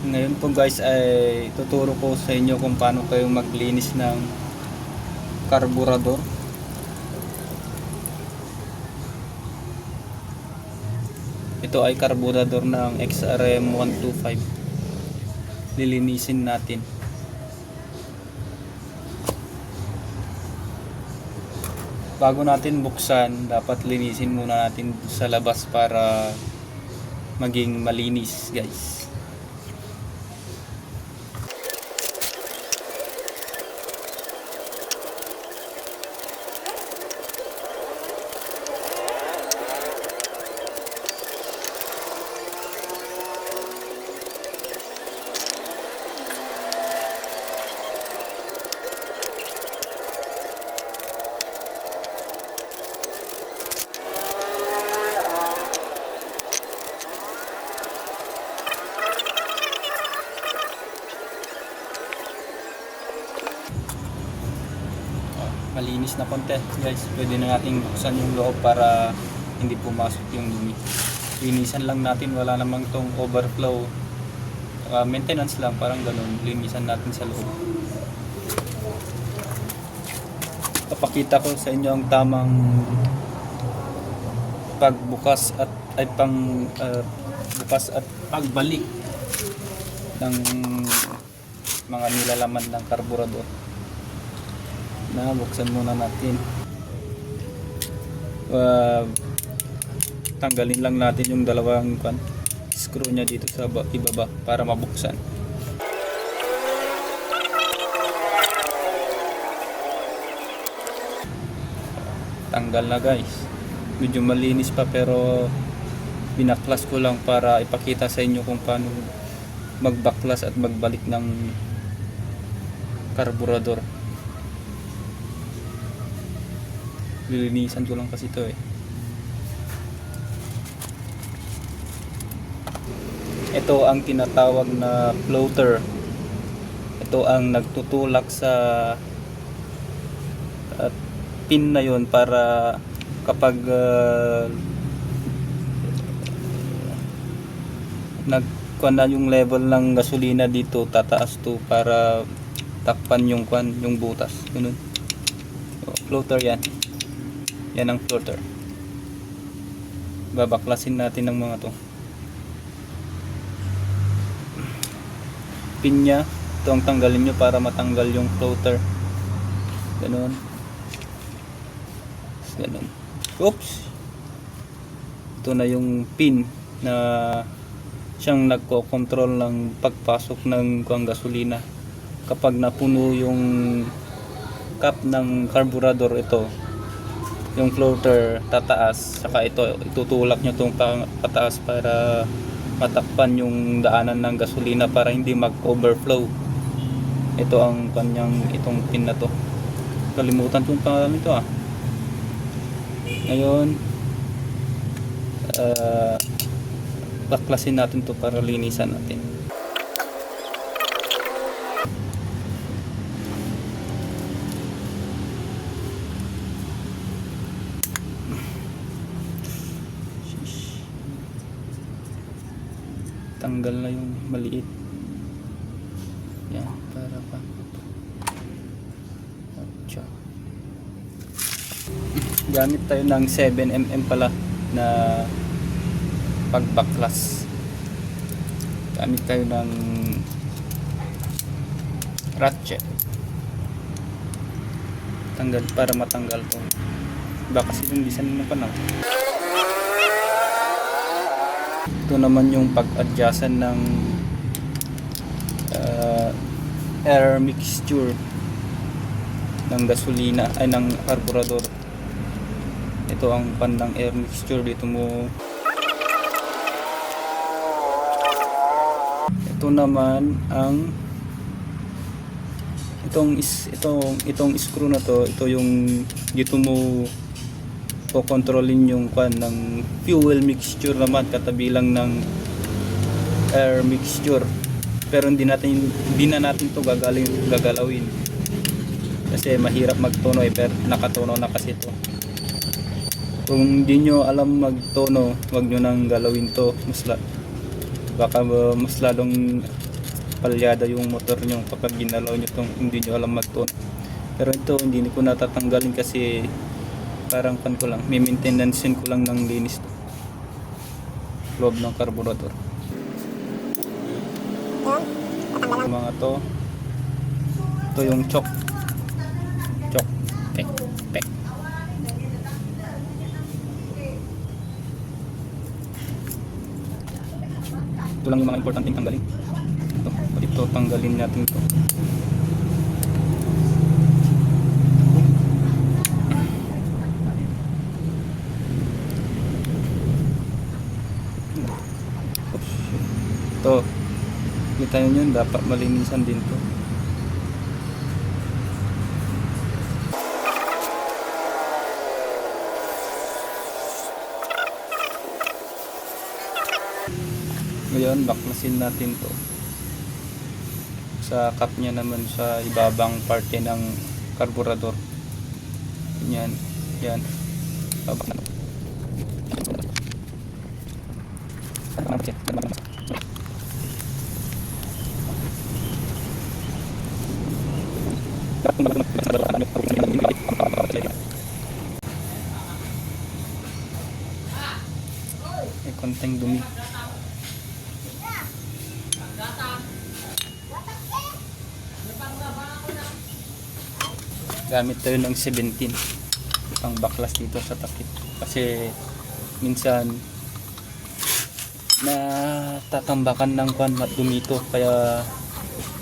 Ngayon po guys ay tuturo ko sa inyo kung paano kayo maglinis ng karburador. Ito ay karburador ng XRM 125. Lilinisin natin. Bago natin buksan, dapat linisin muna natin sa labas para maging malinis guys. Malinis na konti guys, pwede na natin buksan yung loob para hindi pumasok yung dumi. Linisan lang natin, wala namang tong overflow. Maintenance lang, parang ganun. Linisan natin sa loob. Papakita ko sa inyo ang tamang pagbukas at bukas at pagbalik ng mga nilalaman ng karburador. Buksan muna natin. Tanggalin lang natin yung dalawang screw nya dito sa ibaba para mabuksan. Tanggal na guys. Medyo malinis pa pero binaklas ko lang para ipakita sa inyo kung paano magbaklas at magbalik ng karburador. Lilinisan ko lang kasi ito eh. Ito ang tinatawag na floater. Ito ang nagtutulak sa pin na yon para kapag nagkuha na yung level ng gasolina dito, tataas to para takpan yung butas. Ganun. So, floater yan. Yan ang floater. Babaklasin natin ng mga to. Pin nya, ito ang tanggalin nyo para matanggal yung floater. Ganun. Ganun. Oops! Ito na yung pin na siyang nagko-control ng pagpasok ng gasolina. Kapag napuno yung cap ng carburetor, ito yung floater tataas, saka ito itutulak nyo itong pataas para matakpan yung daanan ng gasolina para hindi mag-overflow. Ito ang itong pin na to. Kalimutan kong pangalan nito Ngayon baklasin natin to para linisan natin. Tanggal na yung maliit. Yan, para pa. Gamit tayo ng 7mm pala na pagbaklas. Gamit tayo ng ratchet. Tanggal para matanggal to. Iba kasi yung design ng panahon. Ito naman yung pag-adjustan ng air mixture ng gasolina ay ng carburetor. Ito ang pandang air mixture dito mo. Ito naman ang itong screw na to, ito yung dito mo kontrolin yung ng fuel mixture naman, katabi lang ng air mixture. Pero hindi na natin to gagalawin kasi mahirap magtono pero nakatono na kasi to. Kung hindi nyo alam magtono, wag nyo nang galawin to. Baka mas lalong palyada yung motor nyo kapag ginalaw nyo itong hindi nyo alam mag-tune. Pero ito hindi ko natatanggalin kasi parang kan ko lang, may maintenance ko lang ng linis to. Loob ng carburetor. Mga to. Ito yung choke. Pek. Ito lang yung mga importanteng tanggalin. Ito tanggalin natin ito. Ito, kita nyo yun, dapat malinisan din to. Ngayon, baklasin natin to. Sa cap nya naman sa ibabang parte ng carburetor. Yan, yan. Babak. May konting dumi. Gamit tayo ng 17 pang baklas dito sa takip kasi minsan natatambakan ng kwan at dumito kaya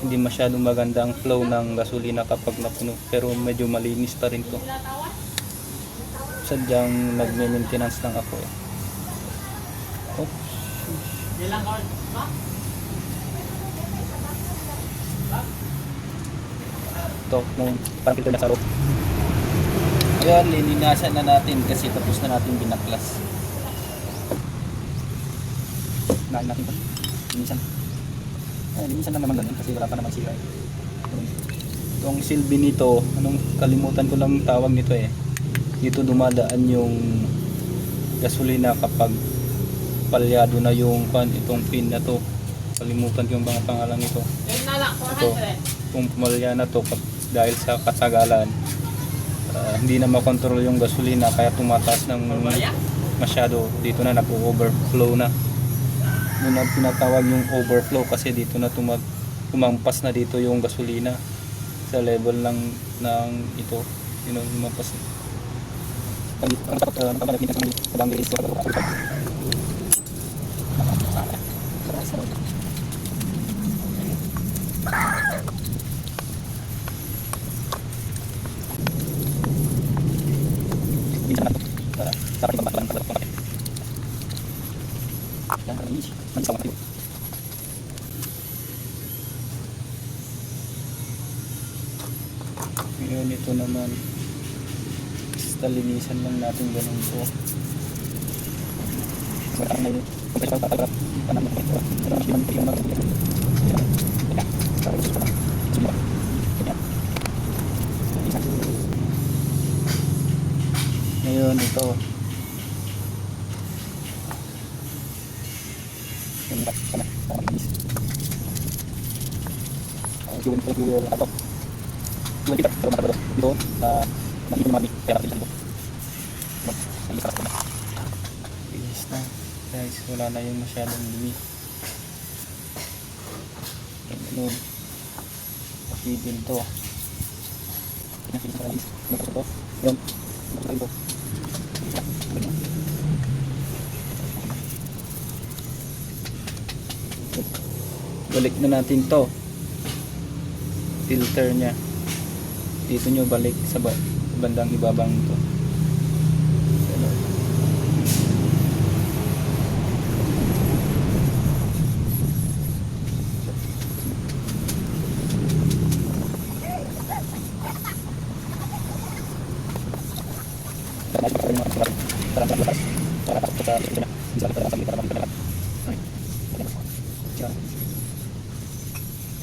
hindi masyadong maganda ang flow ng gasolina kapag napuno, pero medyo malinis pa rin to. Sadyang nagme-maintenance lang ako eh. Oops. Ito, parang filter na sa loob. Ayan, lininasan na natin kasi tapos na natin binaklas. Nahin natin ito. Linisan. Linisan lang naman ganun kasi wala pa naman sira. Itong silbi nito, kalimutan ko lang tawag nito eh. Dito dumadaan yung gasolina kapag palyado na yung itong pin na to. Kalimutan ko yung mga pangalan nito. Ito, kung pumalya na to dahil sa katagalan, hindi na makontrol yung gasolina kaya tumataas ng masyado. Dito na nag-overflow na. Yun ang pinatawag yung overflow kasi dito na tumampas na dito yung gasolina sa level ng ito. Yun ang lumampas. Ngayon ito naman basta linisan lang natin ganun po. Ngayon ito bilis na guys, wala na yung masyadong dumi. Ganun pakibin to yun. Balik na natin to filter nya dito nyo balik sa bandang ibabang to.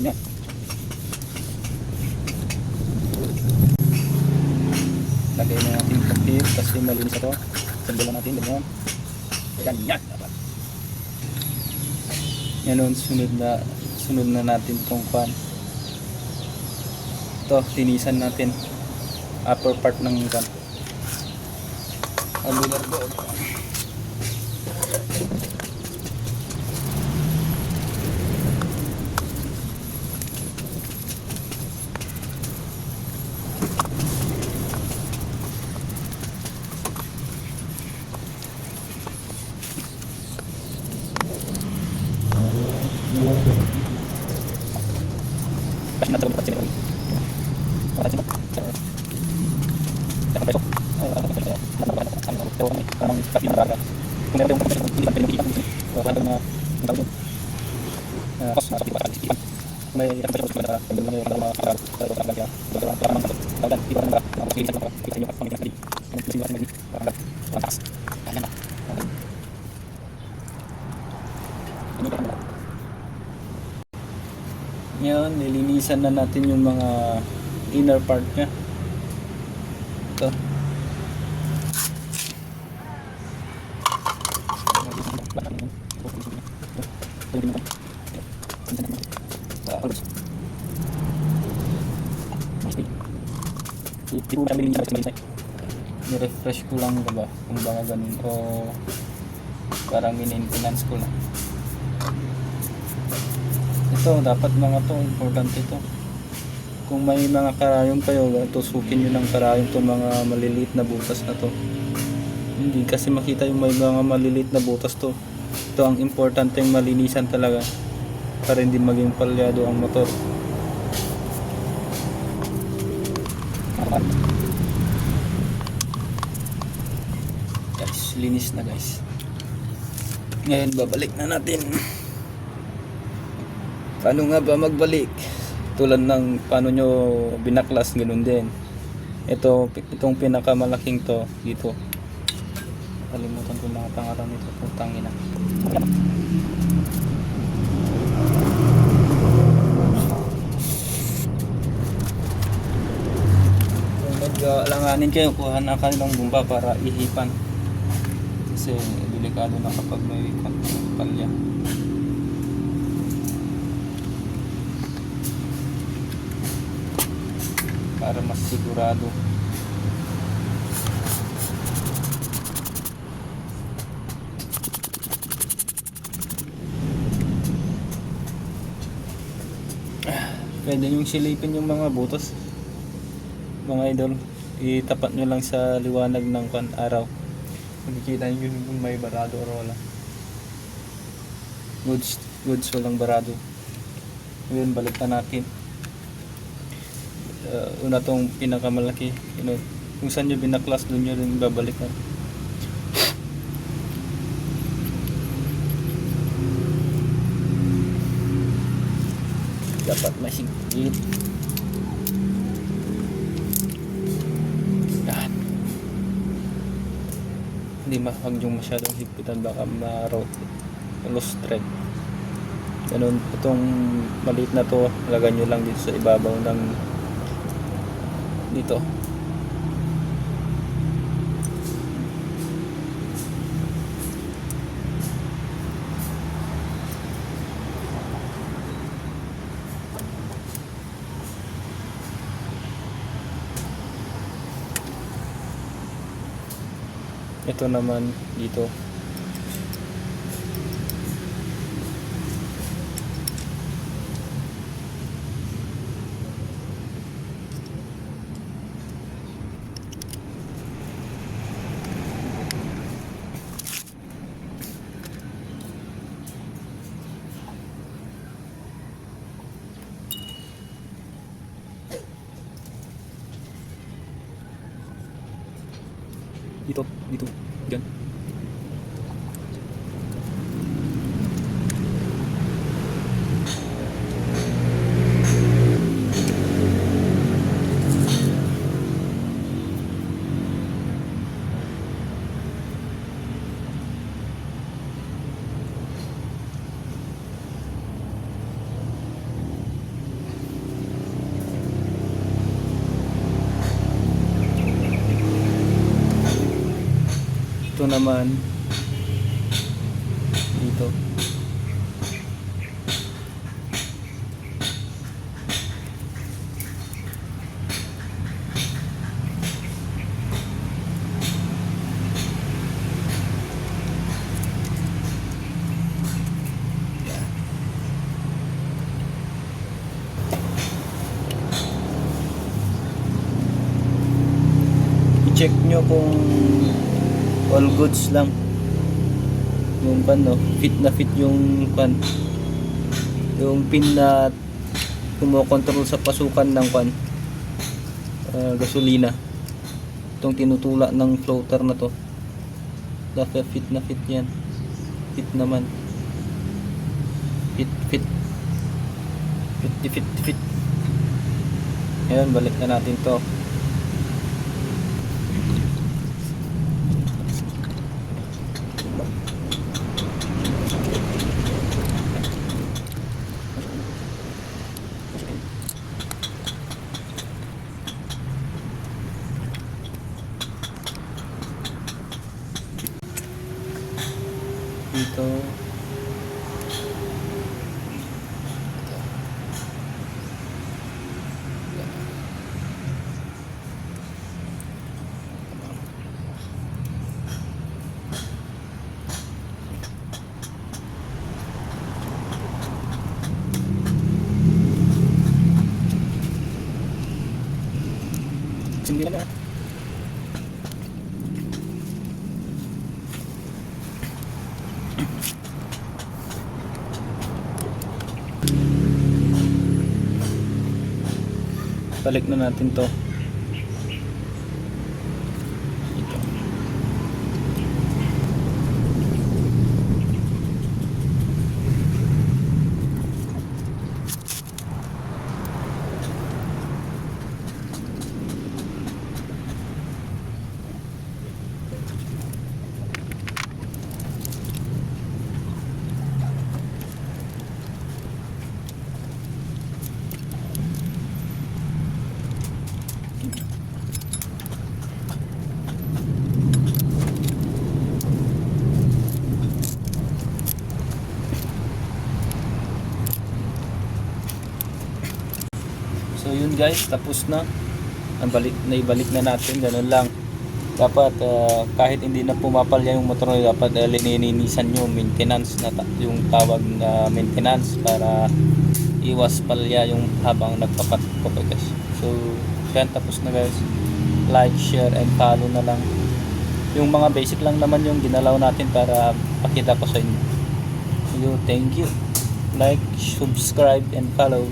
Ganyan. Lagay na natin yung takip kasi malinis ito. Sandalan natin ganyan. Ganyan dapat. Yan, sunod sunod na natin tong kwan. Ito, linisan natin upper part ng kwan. Albular board. Ngayon, nilinisan na natin yung mga inner part nya. Ito. Ni-refresh ko lang ba kung baka ganun o parang maintenance ko lang. Ito, dapat mga to, importante ito. Kung may mga karayom kayo, tusukin nyo ng karayom itong mga maliliit na butas na to. Hindi kasi makita yung may mga maliliit na butas to. Ito ang importante yung malinisan talaga para hindi maging palyado ang motor. Guys, linis na guys. Ngayon babalik na natin. Paano nga ba magbalik? Tulad ng paano nyo binaklas, ganoon din. Itong pinakamalaking to dito. Kalimutan ko na pangalan nito, putang ina. Mag-alanganin kayo, kuha na kanilang bumba para ihipan. Kasi delikado na kapag may palya. Para mas sigurado. Pwede yung silipin yung mga butas, mga idol. Itapat nyo lang sa liwanag ng araw. Makikita nyo yun kung may barado o wala. Goods walang barado. Ngayon balik na natin. Una tong pinakamalaki, kung saan nyo binaklas, doon nyo rin babalikan. Dapat masigit. Yan. Hindi wag yung masyadong higpitan, baka ma-lost thread. Ganun, itong maliit na to, lagay nyo lang dito sa ibabaw ng dito. Ito naman dito. Dito, dyan. Ito naman dito. check nyo kung all goods lang yung fit na fit yung yung pin na kumokontrol sa pasukan ng gasolina. Itong tinutula ng floater na to, dapat fit na fit yan. Fit naman, fit. Ayan, balik na natin to. Dito sindi na. Balik na natin to. So yun guys, tapos na. Naibalik na natin, ganun lang. Dapat kahit hindi na pumapalya yung motor, dapat lininisan nyo, maintenance na yung tawag na maintenance, para iwas palya yung habang nagpapatok guys. So yan, tapos na guys. Like, share, and follow na lang. Yung mga basic lang naman yung ginalaw natin para pakita ko sa inyo. Thank you. Like, subscribe, and follow.